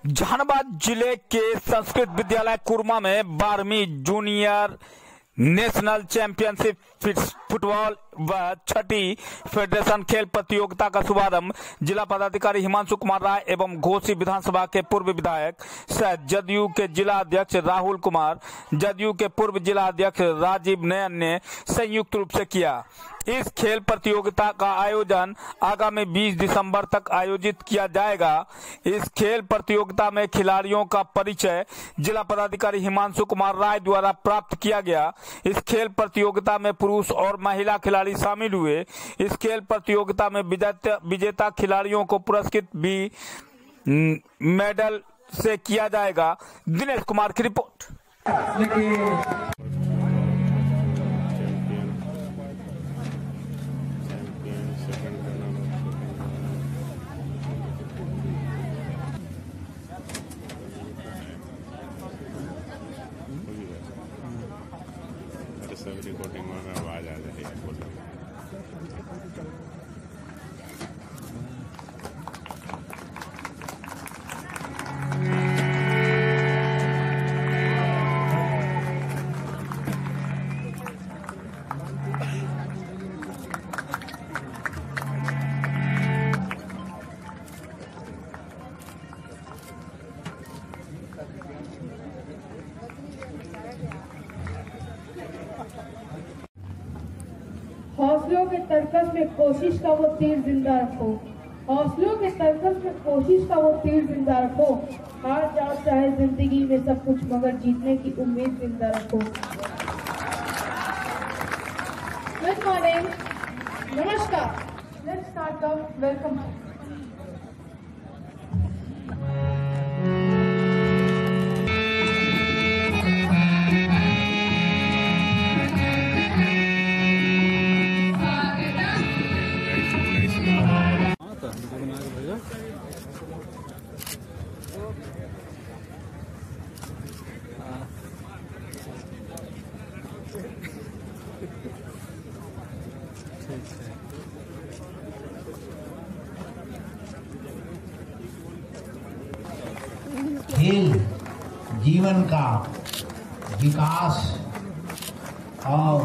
जहानाबाद जिले के संस्कृत विद्यालय कुरमा में 12वीं जूनियर नेशनल चैंपियनशिप फुटबॉल व छठी फेडरेशन खेल प्रतियोगिता का शुभारंभ जिला पदाधिकारी हिमांशु कुमार राय एवं घोसी विधानसभा के पूर्व विधायक सह जदयू के जिला अध्यक्ष राहुल कुमार, जदयू के पूर्व जिला अध्यक्ष राजीव नयन ने संयुक्त रूप से किया। इस खेल प्रतियोगिता का आयोजन आगामी 20 दिसंबर तक आयोजित किया जाएगा। इस खेल प्रतियोगिता में खिलाड़ियों का परिचय जिला पदाधिकारी हिमांशु कुमार राय द्वारा प्राप्त किया गया। इस खेल प्रतियोगिता में पुरुष और महिला खिलाड़ी शामिल हुए। इस खेल प्रतियोगिता में विजेता खिलाड़ियों को पुरस्कृत भी मेडल से किया जाएगा। दिनेश कुमार की रिपोर्ट। सब रिकॉर्डिंग में आवाज आ रही है। हौसलों के तरकस में कोशिश का वो तीर जिंदा रखो। हौसलों के तरकस में कोशिश का वो तीर जिंदा रखो। हार जाओ चाहे जिंदगी में सब कुछ, मगर जीतने की उम्मीद जिंदा रखो। गुड मॉर्निंग, नमस्कार। Let's start the welcome. खेल जीवन का विकास और